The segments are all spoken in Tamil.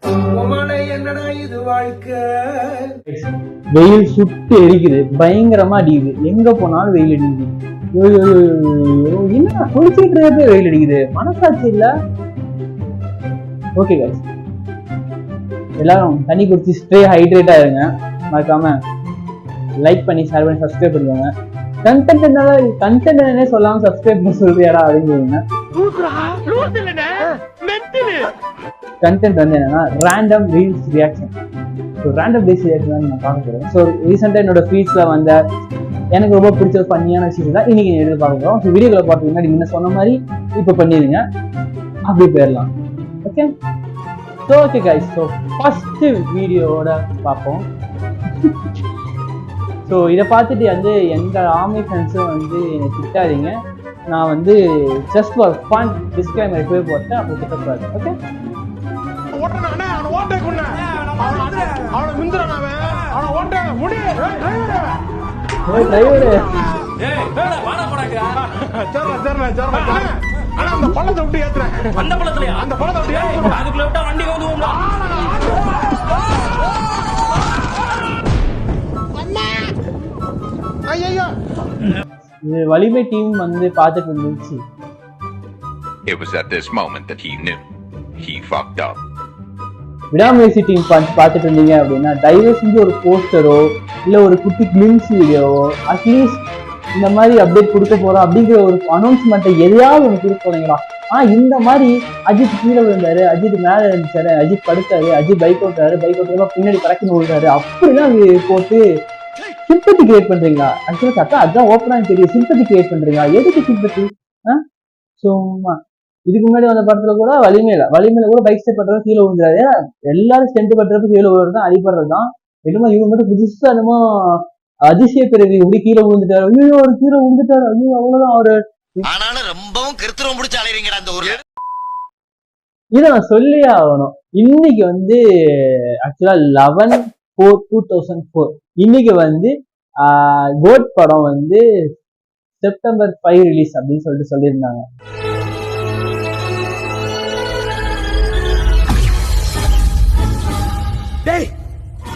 என்னடா இது வாழ்க்கை? வெயில் சுட்டு எரிக்குது, பயங்கரமா அடிக்குது, எங்க போனாலும் வெயில் அடிக்குது. என்ன குளிச்சுட்டு இருக்கப்பே வெயில் அடிக்குது, மனசாட்சி இல்ல. ஓகே गाइस, எல்லாரும் தண்ணி குடிச்சு ஸ்டே ஹைட்ரேட்டா இருங்க. மறக்காம லைக் பண்ணி ஷேர் பண்ணி சப்ஸ்கிரைப் பண்ணிக்கோங்க. கண்டென்ட் என்னன்னே சொல்லாம சப்ஸ்கிரைப் பண்ண சொல்றியாடா அப்படிங்கிறீங்க. கண்டென்ட் வந்து என்னன்னா random reels reaction. So random reels reaction தான் நான் பார்க்க போகிறேன். ஸோ ரீசெண்டாக என்னோட ஃபீட்ஸில் வந்த எனக்கு ரொம்ப பிடிச்ச ஃபன்னியான விஷயம் தான் இன்னைக்கு எடுத்து பார்க்க போகிறோம். ஸோ வீடியோவில் பார்த்து முன்னாடி நீங்கள் சொன்ன மாதிரி இப்போ பண்ணிடுங்க, அப்படி போயிடலாம். Okay, so okay guys, so first வீடியோவோட பார்ப்போம். ஸோ இதை பார்த்துட்டு வந்து எங்கள் ஆர்மி ஃப்ரெண்ட்ஸும் வந்து என்னை திட்டாதீங்க. நான் வந்து ஜஸ்ட் ஃபார் ஃபன் டிஸ்க்ளைமர் இப்போவே போட்டேன், அப்படி திட்டக்கூடாது. ஓகே, இது வலிமை டீம் வந்து பார்த்துட்டு இருந்துச்சு. It was at this moment that he knew he fucked up. விடாமுயற்சி டீம் பார்த்துட்டு இருந்தீங்க அப்படின்னா தயவு செஞ்சு ஒரு போஸ்டரோ இல்லை ஒரு குட்டி கிளிம்ஸ் வீடியோவோ அட்லீஸ்ட் இந்த மாதிரி அப்டேட் கொடுக்க போறோம் அப்படிங்கிற ஒரு அனௌன்ஸ்மெண்ட்டை எதையாவது ஒன்று கொடுக்க போறீங்களா? இந்த மாதிரி அஜித் கீழே விழுந்தாரு, அஜித் மேலே இருந்துச்சாரு, அஜித் படுத்தாரு, அஜித் பைக் ஓட்டுறாரு, பைக் ஓட்டுறதா பின்னாடி பறக்கணும் விழுறாரு, அப்படிலாம் போட்டு சிம்பத்தி கிரியேட் பண்றீங்களா? ஆக்சுவலா சத்தா அதுதான் ஓப்பனா தெரியும். சிம்பத்தி கிரியேட் பண்றீங்களா? எதுக்கு சிம்பத்தி? சும்மா இதுக்கு முன்னாடி வந்த படத்துல கூட வலிமையில கூட பைக் ஸ்டெப் பண்றது கீழே விழுந்தாரு. எல்லாரும் ஸ்டெண்ட் பண்றப்ப கீழே விழுறது தான், அடிப்படுறது தான். என்னமோ இவங்க மட்டும் புதுசா என்னமோ அதிசய பிறவி இப்படி கீழே விழுந்துட்டாரு. ஐயோ அவர் கீழே விழுந்துட்டாரு, ஐயோ அவ்வளவுதான் அவரு. ஆனாலும் ரொம்பவும் கிருத்திரம் பிடிச்சி அலையறீங்கடா அந்த ஊர்ல. இதை நான் சொல்லியே ஆகணும். இன்னைக்கு வந்து ஆக்சுவலா 11/4/2004 இன்னைக்கு வந்து கோட் படம் வந்து செப்டம்பர் 5 ரிலீஸ் அப்படின்னு சொல்லிட்டு சொல்லியிருந்தாங்க.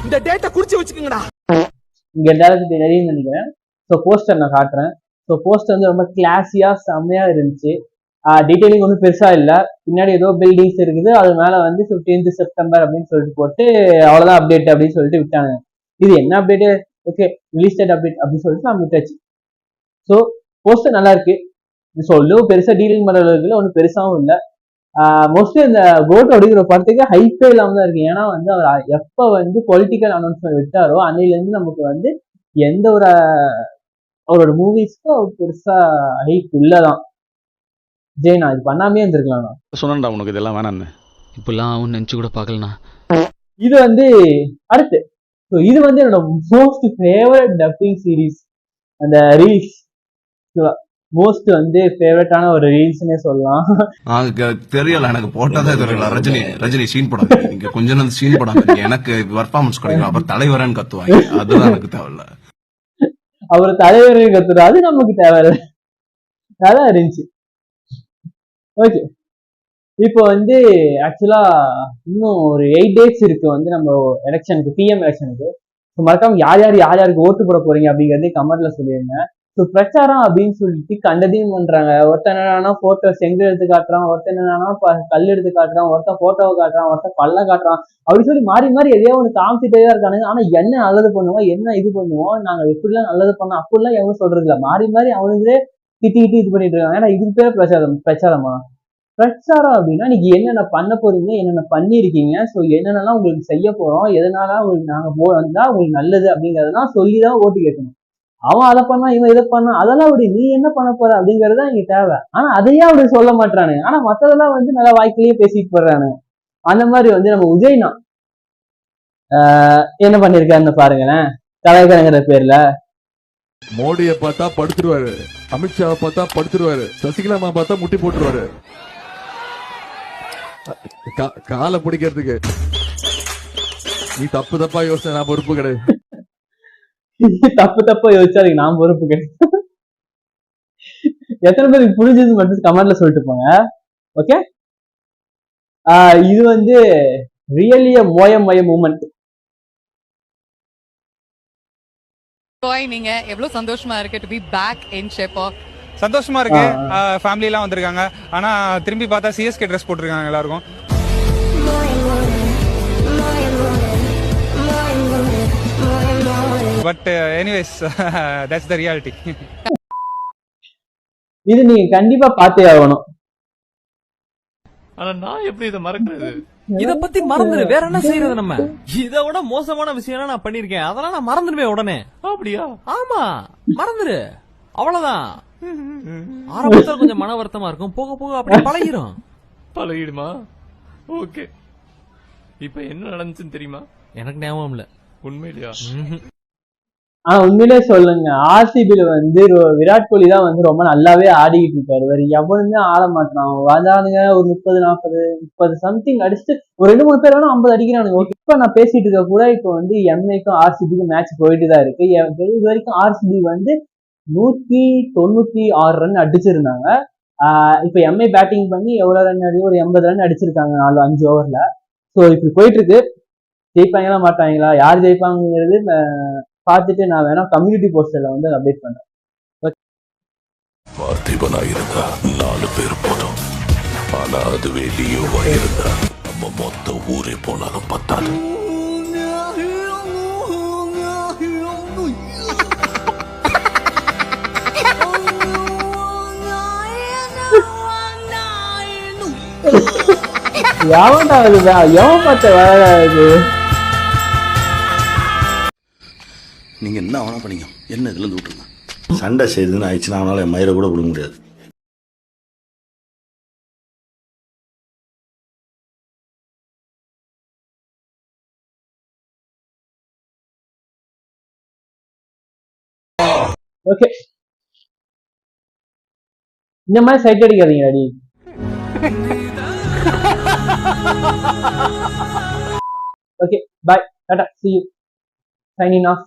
இந்த டேட்டா குறிச்சு வச்சுக்கோங்கடா. இங்க எல்லாருக்கும் தெரியும் நினைக்கிறேன். ஸோ போஸ்டர் நான் காட்டுறேன். ஸோ போஸ்டர் வந்து ரொம்ப கிளாஸியா செம்மையா இருந்துச்சு. டீடைலிங் ஒன்றும் பெருசா இல்லை. பின்னாடி ஏதோ பில்டிங்ஸ் இருக்குது, அது மேல வந்து 15th செப்டம்பர் அப்படின்னு சொல்லிட்டு போட்டு அவ்வளவுதான் அப்டேட் அப்படின்னு சொல்லிட்டு விட்டாங்க. இது என்ன update? Okay, release date update அப்படின்னு சொல்லிட்டு நான் விட்டாச்சு. ஸோ போஸ்டர் நல்லா இருக்கு. சொல்லும் பெருசா டீலிங் பண்ற அளவுக்கு ஒன்றும் பெருசாவும் இல்லை. மோஸ்ட்லி இந்த கோட் அப்படிங்கிற படத்துக்கு ஹைப்பே இல்லாம தான் இருக்கு. ஏன்னா வந்து அவர் எப்ப வந்து பொலிட்டிக்கல் அனௌன்ஸ்மெண்ட் விட்டாரோ அன்னையில இருந்து நமக்கு வந்து எந்த ஒரு அவரோட மூவிஸ்க்கும் பெருசா ஹைப் இல்லதான். ஜெய், நான் இது பண்ணாமே இருந்திருக்கலாம். சொன்னா உனக்கு இதெல்லாம் வேணான்னு இப்பெல்லாம் அவன் நினைச்சு கூட பார்க்கலண்ணா. இது வந்து அடுத்து. ஸோ இது வந்து என்னோட மோஸ்ட் ஃபேவரட் டப்பிங் சீரீஸ். அந்த ரீல்ஸ் மோஸ்ட் வந்து ஃபேவரட்டான ஒரு ரீல்ஸ்னே சொல்லலாம். தெரியல, எனக்கு போட்டதே தெரியல. ரஜினி சீன் போடாது, நீங்க கொஞ்ச நேரம் சீன் போடாது, எனக்கு பர்ஃபார்மன்ஸ் கிடைக்கும், அப்புறம் தலைவரன்னு கத்துவாங்க, அதுதான் எனக்கு தேவையில்ல. அவர் தலைவரையும் கத்துறா, அது நமக்கு தேவையில்ல. நல்லா இருந்துச்சு. ஓகே, இப்போ வந்து ஆக்சுவலா இன்னும் ஒரு 8 days இருக்கு வந்து நம்ம எலெக்ஷனுக்கு, பிஎம் எலெக்ஷனுக்கு. மறக்காம யார் யாருக்கு ஓட்டு போட போறீங்க அப்படிங்கறதே கமெண்ட்ல சொல்லிருங்க. ஸோ பிரச்சாரம் அப்படின்னு சொல்லிட்டு கண்டதையும் பண்றாங்க. ஒருத்தன் என்னன்னா போட்டோ செங்கல் எடுத்து காட்டுறான், ஒருத்தன் என்னன்னா கல் எடுத்து காட்டுறான், ஒருத்தன் போட்டோவை காட்டுறான், ஒருத்தன் பல்ல காட்டுறான், அப்படி சொல்லி மாறி எதையோ ஒன்று காமிச்சிட்டே தான் இருக்கானுங்க. ஆனா என்ன நல்லது பண்ணுவோம், என்ன இது பண்ணுவோம், நாங்க எப்படிலாம் நல்லது பண்ணோம் அப்படிலாம் எவனும் சொல்றது இல்லை. மாறி அவனுங்களே திட்டிக்கிட்டு இது பண்ணிட்டு இருக்காங்க. ஏன்னா இதுக்கு பேர் பிரச்சாரமா? பிரச்சாரம் அப்படின்னா நீங்க என்னென்ன பண்ண போறீங்க, என்னென்ன பண்ணிருக்கீங்க, ஸோ என்னென்னலாம் உங்களுக்கு செய்ய போறோம், எதனால உங்களுக்கு நாங்க வந்தா உங்களுக்கு நல்லது அப்படிங்கறதெல்லாம் சொல்லிதான் ஓட்டு கேட்கணும். அவன் அதை பண்ணா, இவன் இதை பண்ணா, அதெல்லாம் அப்படி நீ என்ன பண்ண போற அப்படிங்கறதுதான் இங்க தேவை. ஆனா அதையே அப்படி சொல்ல மாட்டானுங்க. ஆனா மத்ததெல்லாம் வந்து நல்லா வாய்க்கிலேயே பேசிட்டு போடுறானுங்க. அந்த மாதிரி வந்து நம்ம உதயனா என்ன பண்ணிருக்காருன்னு பாருங்களேன். தலைவருங்கிற பேர்ல மோடியை பார்த்தா படுத்துருவாரு, அமித்ஷாவை பார்த்தா படுத்துருவாரு, சசிகலாமா பார்த்தா முட்டி போட்டுருவாரு காலை பிடிக்கிறதுக்கு. நீ தப்பா யோசனை, நான் பொறுப்பு கிடையாது. தப்பா யோசிச்சா அதுக்கு நான் பொறுப்பு கிடையாது. எத்தனை பேருக்கு புரிஞ்சது மட்டும் கமெண்ட்ல சொல்லிட்டு போங்க. ஓகே, இது வந்து ரியலி a மோய மூமெண்ட். நீங்க எவ்வளவு சந்தோஷமா இருக்கு to be back in shape? சந்தோஷமா இருக்கு. ஃபேமிலி எல்லாம் வந்திருக்காங்க. ஆனா திரும்பி பார்த்தா சிஎஸ்கே ட்ரெஸ் போட்டிருக்காங்க எல்லாருக்கும். But anyways that's the reality. இது நீங்க கண்டிப்பா பார்த்தே ஆகணும். ஆனா நான் எப்படி இதை மறக்கிறது? இத பத்தி மறந்துரு, வேற என்ன செய்யறது? நம்ம இதை விட மோசமான விஷயம் நான் பண்ணிருக்கேன், அதெல்லாம் நான் மறந்துடுவேன் உடனே. அப்படியா? ஆமா, மறந்துரு, அவ்வளவுதான். ஆரம்பத்துல கொஞ்சம் மன வருத்தமா இருக்கும், போக போக அப்படி பழகிரும். பழகிடுமா? ஓகே. இப்ப என்ன நடந்துச்சுன்னு தெரியுமா? எனக்கு ஞாபகம் இல்ல. உண்மையிலையா? ஆனா உண்மையிலே சொல்லுங்க, ஆர்சிபில வந்து விராட் கோலி தான் வந்து ரொம்ப நல்லாவே ஆடிக்கிட்டு இருக்காரு. வேற எவனுமே ஆட மாட்டான். வந்தானுங்க ஒரு 30 சம்திங் அடிச்சுட்டு ஒரு 2-3 பேர் வேணா 50 அடிக்கிறானுங்க. இப்ப நான் பேசிட்டு இருக்க கூட இப்ப வந்து எம்ஐக்கும் ஆர்சிபிக்கும் மேட்ச் போயிட்டு தான் இருக்கு. இது வரைக்கும் ஆர்சிபி வந்து 196 ரன் அடிச்சிருந்தாங்க. இப்ப எம்ஐ பேட்டிங் பண்ணி எவ்வளவு ரன் ஒரு 80 ரன் அடிச்சிருக்காங்க 4-5 ஓவர்ல. ஸோ இப்படி போயிட்டு இருக்கு. ஜெயிப்பாங்களா மாட்டாங்களா, யார் ஜெயிப்பாங்கிறது பார்த்துட்டு நான் வேணா கம்யூனிட்டி போஸ்டர்ல வந்து அப்டேட் பண்றேன். பார்த்திபனா இருந்தா 4 பேர் போதும். ஆனா அதுவே லியோவா இருந்தா நம்ம மொத்த ஊரே போனாலும் பத்தாது. எவன் பார்த்த வேலை? நீங்க என்ன ஆனா பண்ணீங்க, என்ன இதுல இருந்து விட்டுருங்க. சண்டை செய்யுதுன்னு ஆயிடுச்சுன்னா அவனால என் மயிரை கூட விட முடியாது. ஓகே, இந்த மாதிரி சைட் அடிக்காதீங்க அடி. Okay, bye, tata, see you, signing off.